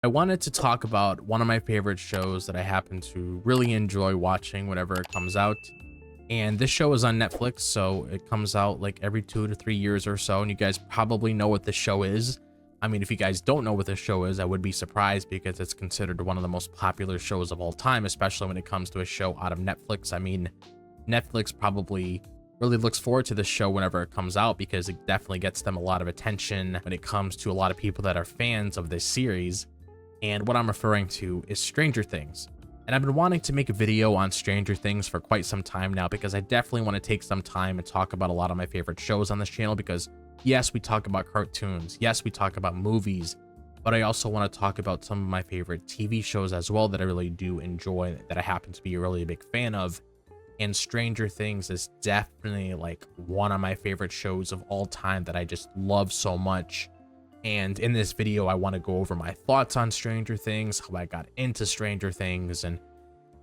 I wanted to talk about one of my favorite shows that I happen to really enjoy watching whenever it comes out. And this show is on Netflix, so it comes out like every 2 to 3 years or so. And you guys probably know what this show is. I mean, if you guys don't know what this show is, I would be surprised because it's considered one of the most popular shows of all time, especially when it comes to a show out of Netflix. I mean, Netflix probably really looks forward to this show whenever it comes out because it definitely gets them a lot of attention when it comes to a lot of people that are fans of this series. And what I'm referring to is Stranger Things. And I've been wanting to make a video on Stranger Things for quite some time now because I definitely want to take some time and talk about a lot of my favorite shows on this channel because yes, we talk about cartoons, yes, we talk about movies, but I also want to talk about some of my favorite TV shows as well that I really do enjoy, that I happen to be a really big fan of. And Stranger Things is definitely like one of my favorite shows of all time that I just love so much. And in this video, I want to go over my thoughts on Stranger Things, how I got into Stranger Things, and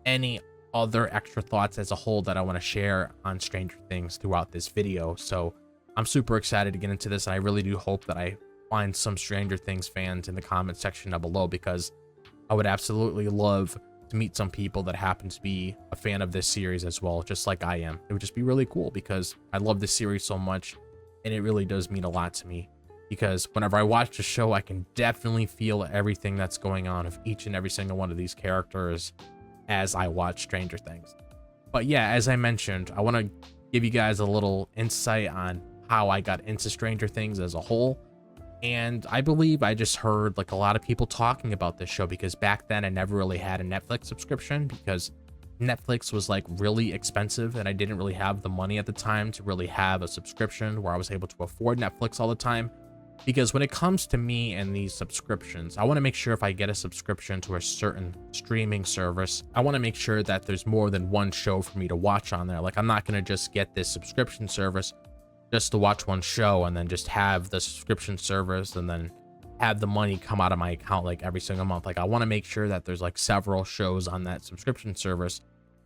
any other extra thoughts as a whole that I want to share on Stranger Things throughout this video. So I'm super excited to get into this, and I really do hope that I find some Stranger Things fans in the comment section down below because I would absolutely love to meet some people that happen to be a fan of this series as well, just like I am. It would just be really cool because I love this series so much, and it really does mean a lot to me. Because whenever I watch the show, I can definitely feel everything that's going on of each and every single one of these characters as I watch Stranger Things. But yeah, as I mentioned, I want to give you guys a little insight on how I got into Stranger Things as a whole. And I believe I just heard like a lot of people talking about this show because back then I never really had a Netflix subscription because Netflix was like really expensive and I didn't really have the money at the time to really have a subscription where I was able to afford Netflix all the time. Because when it comes to me and these subscriptions, I want to make sure if I get a subscription to a certain streaming service, I want to make sure that there's more than one show for me to watch on there. Like I'm not going to just get this subscription service just to watch one show and then just have the subscription service and then have the money come out of my account like every single month. Like I want to make sure that there's like several shows on that subscription service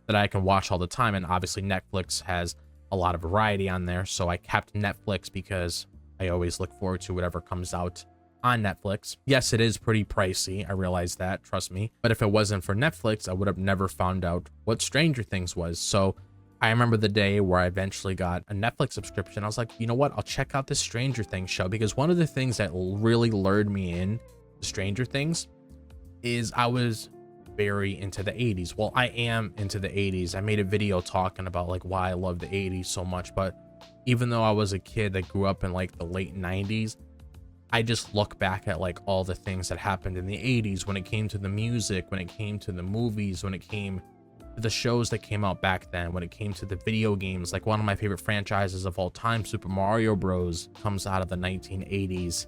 that I can watch all the time. And obviously Netflix has a lot of variety on there. So I kept Netflix because I always look forward to whatever comes out on Netflix. Yes, it is pretty pricey. I realize that, trust me. But if it wasn't for Netflix, I would have never found out what Stranger Things was. So I remember the day where I eventually got a Netflix subscription. I was like, you know what? I'll check out this Stranger Things show because one of the things that really lured me in to Stranger Things is I was very into the 80s. Well, I am into the 80s. I made a video talking about like why I love the 80s so much, but even though I was a kid that grew up in like the late 90s, I just look back at like all the things that happened in the 80s when it came to the music, when it came to the movies, when it came to the shows that came out back then, when it came to the video games. Like one of my favorite franchises of all time, Super Mario Bros, comes out of the 1980s.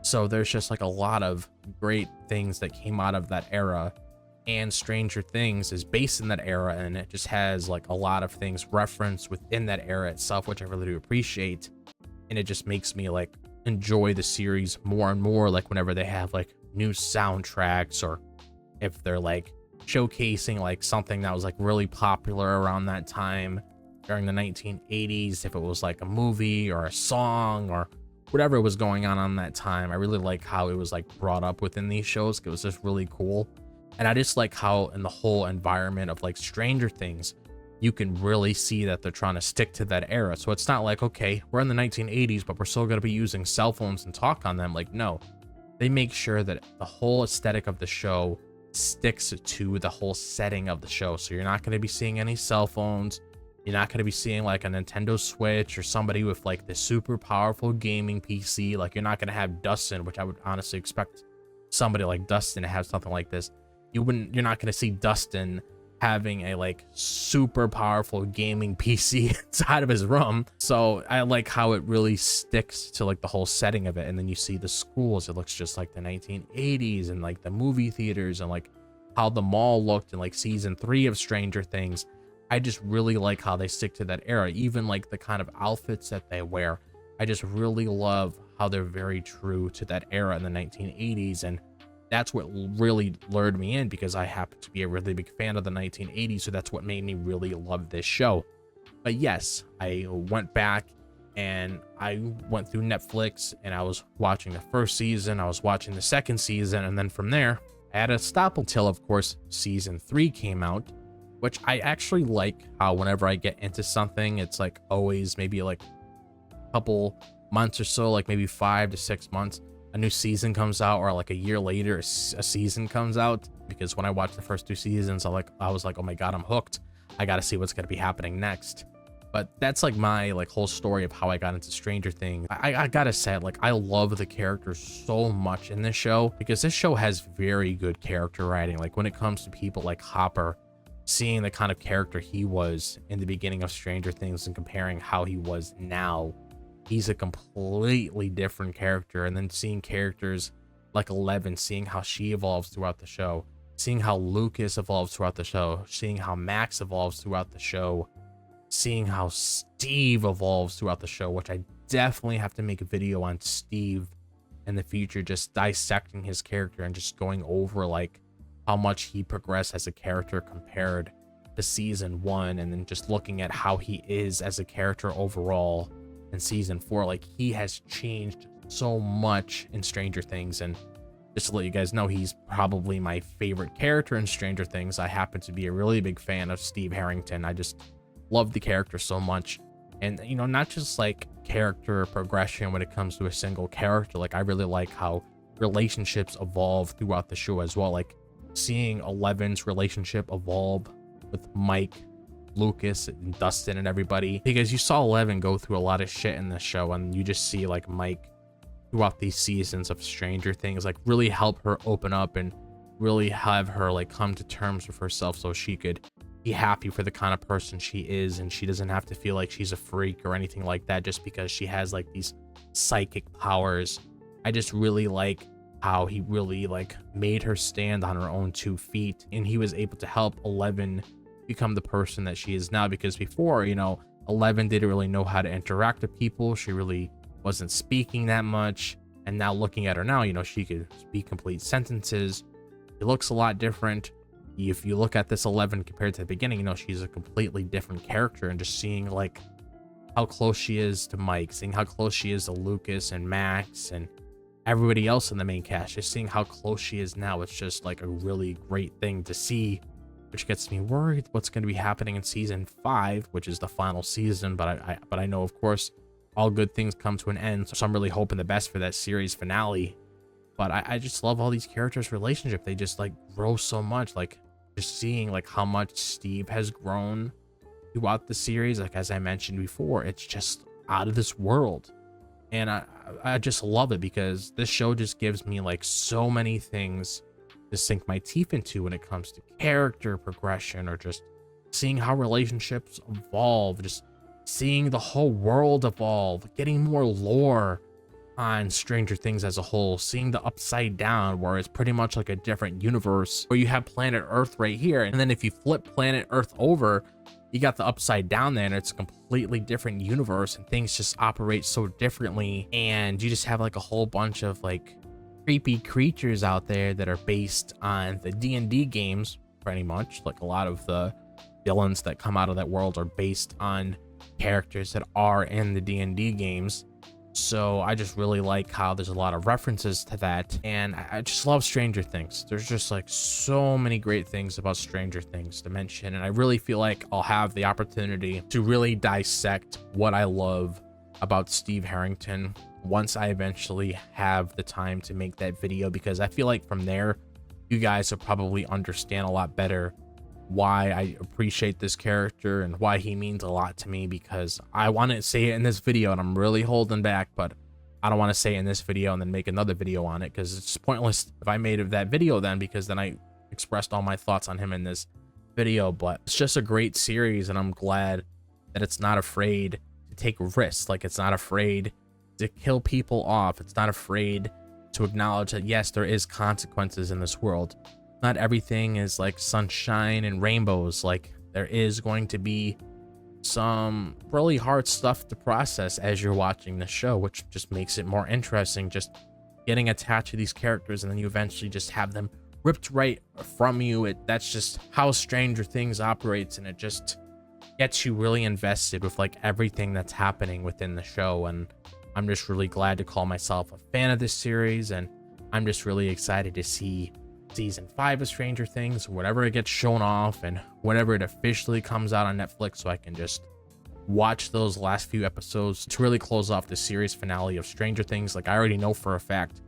So there's just like a lot of great things that came out of that era. And Stranger Things is based in that era, and it just has like a lot of things referenced within that era itself, which I really do appreciate. And it just makes me like enjoy the series more and more, like whenever they have like new soundtracks or if they're like showcasing like something that was like really popular around that time during the 1980s, if it was like a movie or a song or whatever was going on that time. I really like how it was like brought up within these shows. It was just really cool. And I just like how in the whole environment of like Stranger Things, you can really see that they're trying to stick to that era. So it's not like, okay, we're in the 1980s, but we're still going to be using cell phones and talk on them. Like, no, they make sure that the whole aesthetic of the show sticks to the whole setting of the show. So you're not going to be seeing any cell phones. You're not going to be seeing like a Nintendo Switch or somebody with like the super powerful gaming PC. Like you're not going to have Dustin, which I would honestly expect somebody like Dustin to have something like this. You're not going to see Dustin having a like super powerful gaming PC inside of his room. So I like how it really sticks to like the whole setting of it. And then you see the schools, it looks just like the 1980s, and like the movie theaters and like how the mall looked in like season 3 of Stranger Things. I just really like how they stick to that era, even like the kind of outfits that they wear. I just really love how they're very true to that era in the 1980s. And that's what really lured me in because I happen to be a really big fan of the 1980s. So that's what made me really love this show. But yes, I went back and I went through Netflix and I was watching the first season, I was watching the second season, and then from there I had to stop until, of course, season 3 came out, which I actually like how whenever I get into something, it's like always maybe like a couple months or so, like maybe 5 to 6 months, a new season comes out, or like a year later a season comes out. Because when I watched the first 2 seasons, I was like, oh my god, I'm hooked. I gotta see what's gonna be happening next. But that's like my like whole story of how I got into Stranger Things. I gotta say, like, I love the characters so much in this show, because this show has very good character writing. Like when it comes to people like Hopper, seeing the kind of character he was in the beginning of Stranger Things and comparing how he was now, he's a completely different character. And then seeing characters like Eleven, seeing how she evolves throughout the show, seeing how Lucas evolves throughout the show, seeing how Max evolves throughout the show, seeing how Steve evolves throughout the show, which I definitely have to make a video on Steve in the future, just dissecting his character and just going over like how much he progressed as a character compared to season 1, and then just looking at how he is as a character overall in season 4. Like, he has changed so much in Stranger Things. And just to let you guys know, he's probably my favorite character in Stranger Things. I happen to be a really big fan of Steve Harrington. I just love the character so much. And, you know, not just like character progression when it comes to a single character. Like, I really like how relationships evolve throughout the show as well. Like seeing Eleven's relationship evolve with Mike, Lucas, and Dustin and everybody, because you saw Eleven go through a lot of shit in this show, and you just see like Mike throughout these seasons of Stranger Things like really help her open up and really have her like come to terms with herself, so she could be happy for the kind of person she is, and she doesn't have to feel like she's a freak or anything like that just because she has like these psychic powers. I just really like how he really like made her stand on her own 2 feet, and he was able to help Eleven become the person that she is now. Because before, you know, Eleven didn't really know how to interact with people. She really wasn't speaking that much. And now looking at her now, you know, she could speak complete sentences. It looks a lot different. If you look at this Eleven compared to the beginning, you know, she's a completely different character. And just seeing like how close she is to Mike, seeing how close she is to Lucas and Max and everybody else in the main cast, just seeing how close she is now, it's just like a really great thing to see, which gets me worried what's going to be happening in season 5, which is the final season. But I know, of course, all good things come to an end, so I'm really hoping the best for that series finale. But I just love all these characters' relationship. They just like grow so much. Like just seeing like how much Steve has grown throughout the series, like as I mentioned before, it's just out of this world. And I just love it, because this show just gives me like so many things to sink my teeth into when it comes to character progression, or just seeing how relationships evolve, just seeing the whole world evolve, getting more lore on Stranger Things as a whole, seeing the Upside Down, where it's pretty much like a different universe, where you have planet Earth right here, and then if you flip planet Earth over, you got the Upside Down there, and it's a completely different universe, and things just operate so differently. And you just have like a whole bunch of like creepy creatures out there that are based on the D&D games, pretty much. Like a lot of the villains that come out of that world are based on characters that are in the D&D games. So I just really like how there's a lot of references to that, and I just love Stranger Things. There's just like so many great things about Stranger Things to mention, and I really feel like I'll have the opportunity to really dissect what I love about Steve Harrington once I eventually have the time to make that video, because I feel like from there you guys will probably understand a lot better why I appreciate this character and why he means a lot to me. Because I want to say it in this video, and I'm really holding back, but I don't want to say it in this video and then make another video on it, because it's pointless if I made that video then, because then I expressed all my thoughts on him in this video. But it's just a great series, and I'm glad that it's not afraid to take risks. Like, it's not afraid to kill people off. It's not afraid to acknowledge that yes, there is consequences in this world. Not everything is like sunshine and rainbows. Like, there is going to be some really hard stuff to process as you're watching the show, which just makes it more interesting, just getting attached to these characters, and then you eventually just have them ripped right from you. That's just how Stranger Things operates, and it just gets you really invested with like everything that's happening within the show. And I'm just really glad to call myself a fan of this series, and I'm just really excited to see season 5 of Stranger Things, whatever it gets shown off and whenever it officially comes out on Netflix, so I can just watch those last few episodes to really close off the series finale of Stranger Things. Like, I already know for a fact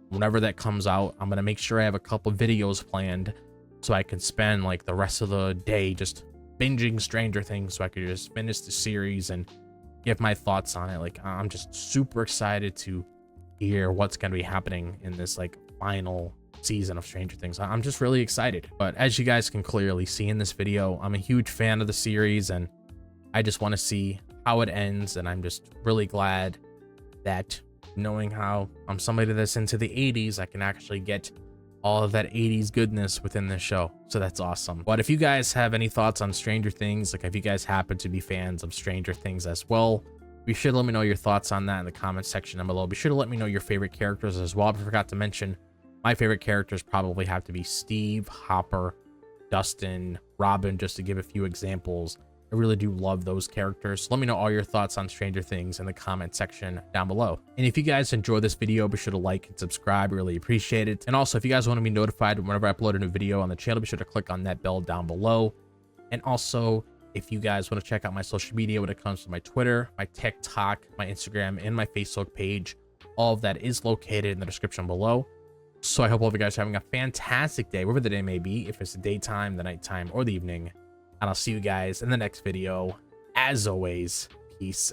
whenever that comes out, I'm gonna make sure I have a couple videos planned so I can spend like the rest of the day just binging Stranger Things, so I could just finish the series and give my thoughts on it. Like, I'm just super excited to hear what's gonna be happening in this like final season of Stranger Things. I'm just really excited. But as you guys can clearly see in this video, I'm a huge fan of the series, and I just want to see how it ends. And I'm just really glad that, knowing how I'm somebody that's into the 80s, I can actually get all of that 80s goodness within this show. So that's awesome. But if you guys have any thoughts on Stranger Things, like if you guys happen to be fans of Stranger Things as well, be sure to let me know your thoughts on that in the comment section down below. Be sure to let me know your favorite characters as well. I forgot to mention, my favorite characters probably have to be Steve, Hopper, Dustin, Robin, just to give a few examples. I really do love those characters. So let me know all your thoughts on Stranger Things in the comment section down below. And if you guys enjoyed this video, be sure to like and subscribe. I really appreciate it. And also, if you guys want to be notified whenever I upload a new video on the channel, be sure to click on that bell down below. And also, if you guys want to check out my social media when it comes to my Twitter, my TikTok, my Instagram, and my Facebook page, all of that is located in the description below. So I hope all of you guys are having a fantastic day, wherever the day may be, if it's the daytime, the nighttime, or the evening. And I'll see you guys in the next video. As always, peace